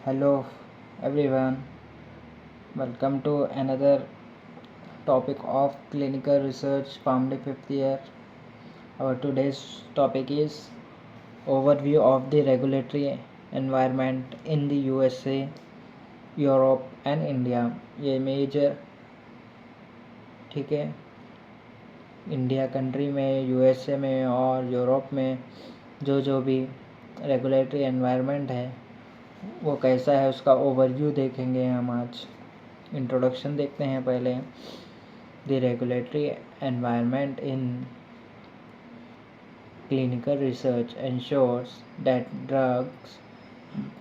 Hello everyone, welcome to another topic of clinical research PharmD 5th year. Our today's topic is overview of the regulatory environment in the USA, Europe and India. ये major ठीक है India country में, USA में और Europe में जो भी regulatory environment है वो कैसा है उसका ओवरव्यू देखेंगे हम आज। इंट्रोडक्शन देखते हैं पहले। The regulatory environment in clinical research ensures that drugs,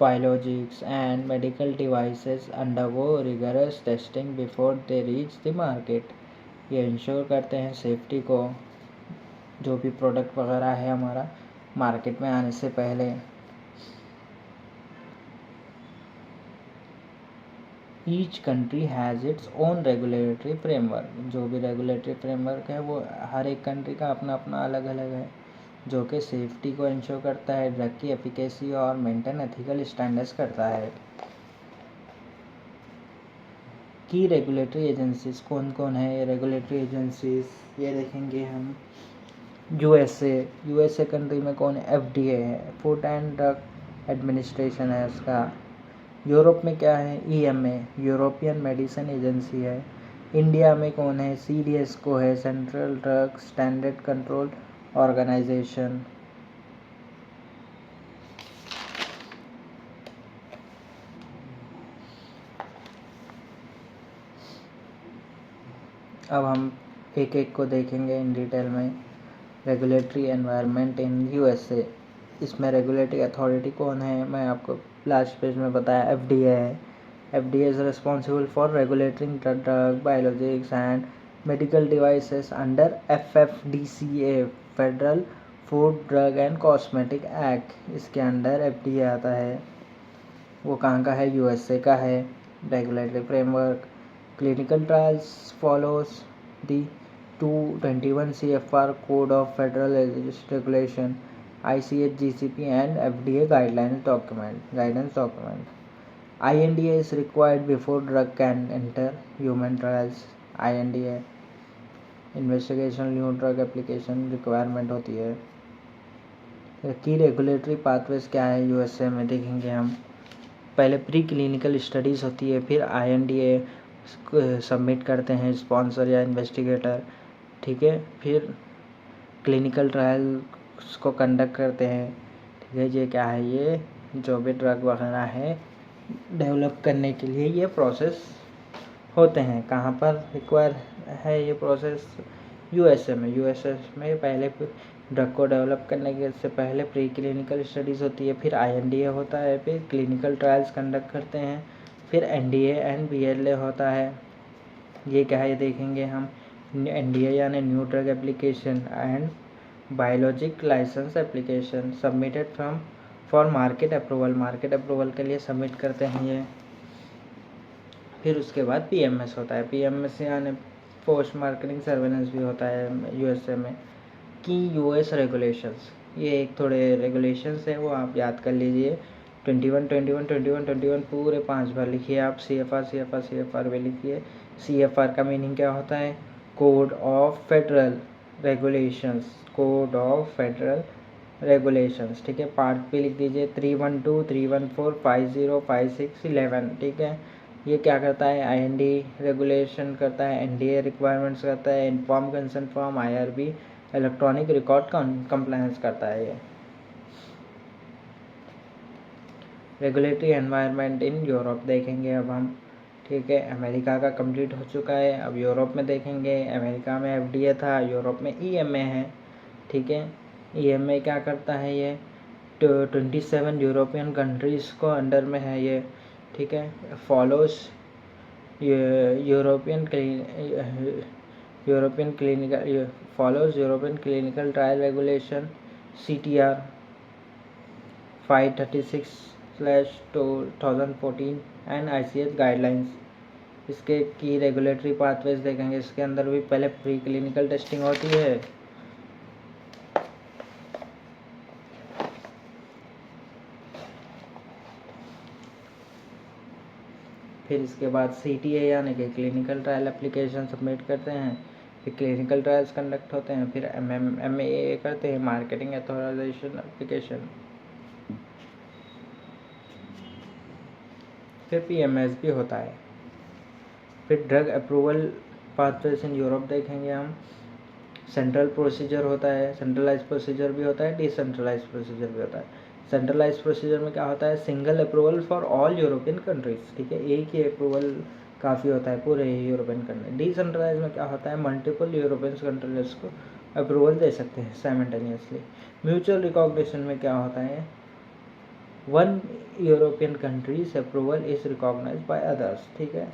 biologics and medical devices undergo rigorous testing before they reach the market। ये इंश्योर करते हैं सेफ्टी को, जो भी प्रोडक्ट वगैरह है हमारा मार्केट में आने से पहले। Each country has its own regulatory framework. जो भी रेगुलेटरी फ्रेमवर्क है वो हर एक कंट्री का अपना अपना अलग अलग है, जो कि सेफ्टी को इंश्योर करता है, ड्रग की एफिकेसी और मेंटेन एथिकल स्टैंडर्ड्स करता है। की रेगुलेटरी एजेंसीज कौन कौन है? ये रेगुलेटरी एजेंसीज ये देखेंगे हम। यूएसए कंट्री में कौन है? एफडीए है, फूड एंड ड्रग एडमिनिस्ट्रेशन है उसका। यूरोप में क्या है? ईएमए, यूरोपियन मेडिसिन एजेंसी है। इंडिया में कौन है? सीडीएसको है, central drug standard control organisation. अब हम एक एक को देखेंगे इन डिटेल में। रेगुलेटरी एनवायरनमेंट इन यूएसए, इसमें रेगुलेटरी अथॉरिटी कौन है? मैं आपको लास्ट पेज में बताया, एफडीए है। FDA is responsible for regulating drug, biologics and medical devices under FFDCA, Federal Food, Drug and Cosmetic Act। इसके अंडर FDA आता है। वो कहाँ का है? यूएसए का है। Regulatory framework, clinical trials follows the 221 CFR code of federal regulation, ICH, GCP and FDA guidance document. INDA is required before drug can enter human trials। INDA investigation new drug application requirement होती है। की regulatory pathways क्या है USA में देखेंगे हम। पहले pre clinical studies होती है, फिर INDA सबमिट करते हैं स्पॉन्सर या इन्वेस्टिगेटर, ठीक है। फिर क्लिनिकल ट्रायल्स को कंडक्ट करते हैं, ठीक है। ये क्या है? ये जो भी ड्रग वगैरह है डेवलप करने के लिए ये प्रोसेस होते हैं। कहाँ पर रिक्वायर है ये प्रोसेस? यूएसए में पहले ड्रग को डेवलप करने के से पहले प्री क्लिनिकल स्टडीज़ होती है, फिर INDA होता है, फिर क्लिनिकल ट्रायल्स कंडक्ट करते हैं, फिर NDA एंड BLA होता है। ये क्या है ये देखेंगे हम। NDA यानी new drug application and biologic licence application submitted for market approval के लिए सबमिट करते हैं ये। फिर उसके बाद PMS होता है। PMS यानी पोस्ट मार्केटिंग सर्वेलेंस भी होता है यूएसए में। की यूएस रेगुलेशंस, ये एक थोड़े रेगुलेशंस हैं, वो आप याद कर लीजिए। 21 पूरे 5 बार लिखिए आप। CFR भी लिखिए। CFR का मीनिंग क्या होता है? कोड ऑफ फेडरल रेगुलेशंस, ठीक है। पार्ट पे लिख दीजिए 312, 314, 50, 56, 11, ठीक है। ये क्या करता है? IND रेगुलेशन करता है, NDA रिक्वायरमेंट्स करता है, inform consent form, IRB electronic record compliance करता है ये। रेगुलेटरी एनवायरनमेंट इन यूरोप देखेंगे अब हम, ठीक है। अमेरिका का कंप्लीट हो चुका है, अब यूरोप में देखेंगे। अमेरिका में FDA था, यूरोप में EMA है, ठीक है। EMA क्या करता है? ये 27 यूरोपियन कंट्रीज़ को अंडर में है ये, ठीक है। Follows European clinical trial regulation CTR 536/2014 and ICH guidelines. इसके की रेगुलेटरी पाथवेज देखेंगे। इसके अंदर भी पहले प्री क्लिनिकल टेस्टिंग होती है, फिर इसके बाद CTA यानी कि क्लिनिकल ट्रायल एप्लीकेशन सबमिट करते हैं, फिर क्लिनिकल ट्रायल्स कंडक्ट होते हैं, फिर MAA करते हैं, मार्केटिंग ऑथराइजेशन एप्लीकेशन, फिर PMS भी होता है। फिर drug approval pathways in Europe देखेंगे हम। सेंट्रल प्रोसीजर होता है, सेंट्रलाइज प्रोसीजर भी होता है, डिसेंट्रलाइज प्रोसीजर भी होता है। सेंट्रलाइज प्रोसीजर में क्या होता है, single approval for all European countries, ठीक है, एक ही अप्रूवल काफ़ी होता है पूरे यूरोपियन कंट्री। डिसेंट्रलाइज में क्या होता है, मल्टीपल यूरोपियन कंट्रीज को अप्रूवल दे सकते हैं साइमल्टेनियसली। म्यूचुअल रिकॉग्निशन में क्या होता है, one European countries approval is recognised by others, ठीक है।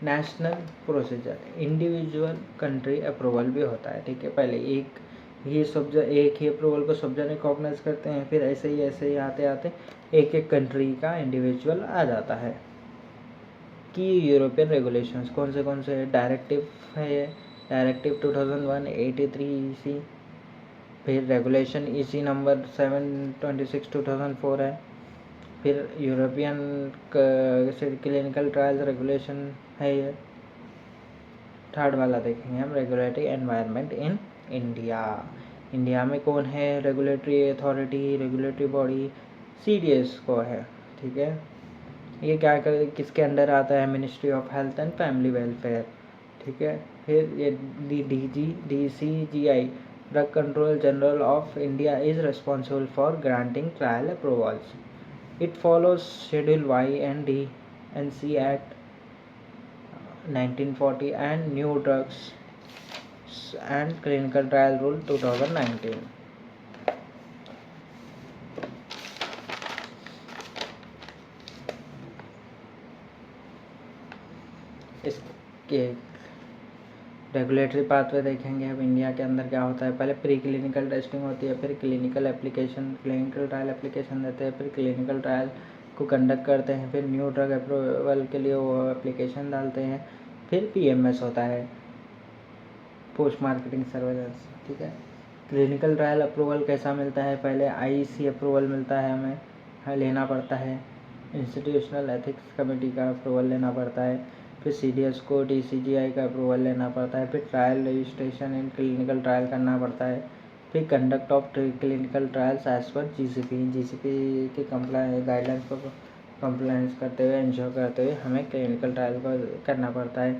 National procedure, individual country approval भी होता है, ठीक है। पहले एक ही अप्रूवल को सब जन रिकॉग्नाइज करते हैं, फिर ऐसे ही आते आते एक एक कंट्री का इंडिविजुअल आ जाता है। कि यूरोपियन रेगुलेशंस कौन से डायरेक्टिव है, ये डायरेक्टिव 2001/83/EC, फिर रेगुलेशन EC नंबर 726/2004 है, फिर यूरोपियन क्लिनिकल ट्रायल्स रेगुलेशन है ये। थर्ड वाला देखेंगे हम, regulatory environment in India. India में कौन है regulatory authority, regulatory body, CDS को है, ठीक है। ये क्या कर किसके अंडर आता है, ministry of health and family welfare, ठीक है। फिर ये DCGI, drug control general of India is responsible for granting trial approvals. It follows schedule Y and D NC Act 1940 and New Drugs and Clinical Trial Rule 2019. इसके regulatory pathway देखेंगे अब। India के अंदर क्या होता है, पहले प्री क्लिनिकल टेस्टिंग होती है, फिर क्लिनिकल ट्रायल एप्लीकेशन देते हैं, फिर क्लिनिकल ट्रायल को कंडक्ट करते हैं, फिर न्यू ड्रग अप्रूवल के लिए वो एप्लीकेशन डालते हैं, फिर PMS होता है, पोस्ट मार्केटिंग सर्वेलेंस, ठीक है। क्लिनिकल ट्रायल अप्रूवल कैसा मिलता है, पहले IEC अप्रूवल मिलता है हमें, लेना पड़ता है, इंस्टीट्यूशनल एथिक्स कमेटी का अप्रूवल लेना पड़ता है, फिर CDS को DCGI का अप्रूवल लेना पड़ता है, फिर trial registration in clinical trial करना पड़ता है, फिर conduct of clinical trials as per GCP की गाइडलाइंस को कंप्लायंस करते हुए, इंश्योर करते हुए हमें क्लिनिकल ट्रायल को करना पड़ता है।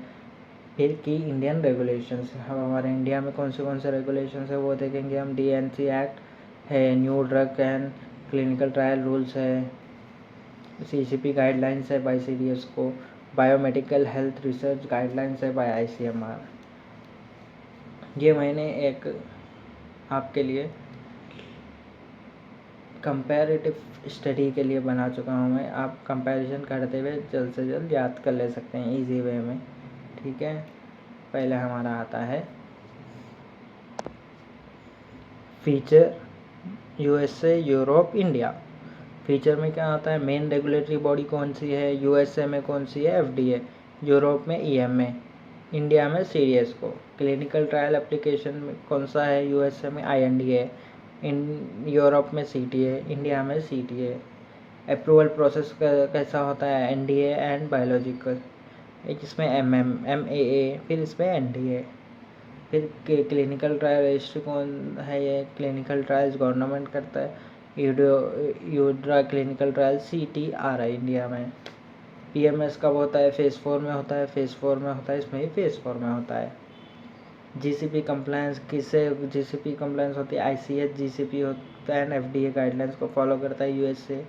फिर की इंडियन रेगुलेशंस, हमारे इंडिया में कौन से रेगुलेशंस है वो देखेंगे हम। DNC एक्ट है, new drug and clinical trial rules है, CCP गाइडलाइंस है बाय CDS को, बायोमेडिकल हेल्थ रिसर्च गाइडलाइंस है बाय ICMR। ये मैंने एक आपके लिए कंपैरेटिव स्टडी के लिए बना चुका हूँ मैं, आप कंपैरिजन करते हुए जल्द से जल्द याद कर ले सकते हैं इजी वे में, ठीक है। पहले हमारा आता है feature USA, Europe, India. Feature में क्या आता है, मेन रेगुलेटरी बॉडी कौन सी है, USA में कौन सी है, FDA, यूरोप में EMA, इंडिया में CDS को। क्लिनिकल ट्रायल एप्लीकेशन में कौन सा है, USA में INDA, यूरोप में CTA, इंडिया में CTA। अप्रूवल प्रोसेस कैसा होता है, NDA एंड बायोलॉजिकल, इसमें MAA, फिर इसमें NDA। फिर क्लिनिकल ट्रायल रजिस्ट्री कौन है, ये क्लिनिकल ट्रायल्स गवर्नमेंट करता है, यूड्रा क्लिनिकल ट्रायल CTRI इंडिया में। PMS कब होता है, फेज़ 4 में होता है, इसमें ही फेज़ 4 में होता है। GCP कंप्लायंस किससे GCP कंप्लायंस होती है, ICH GCP होता है, FDA गाइडलाइंस को फॉलो करता है USA,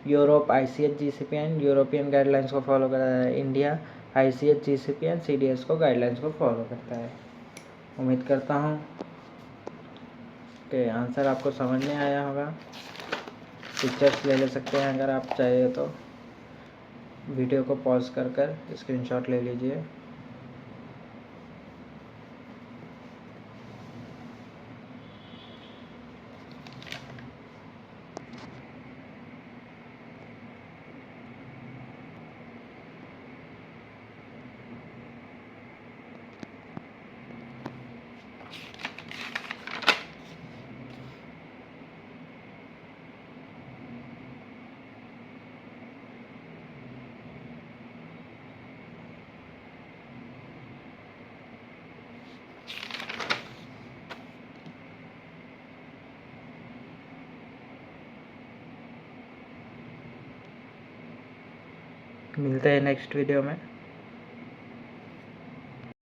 Europe ICH GCP and European guidelines को फॉलो करता है, India ICH GCP and CDS को गाइडलाइंस को फॉलो करता है। उम्मीद करता हूँ कि आंसर आपको समझ में आया होगा। पिक्चर्स ले सकते हैं अगर आप चाहिए तो, वीडियो को पॉज कर स्क्रीनशॉट ले लीजिए। मिलते हैं नेक्स्ट वीडियो में।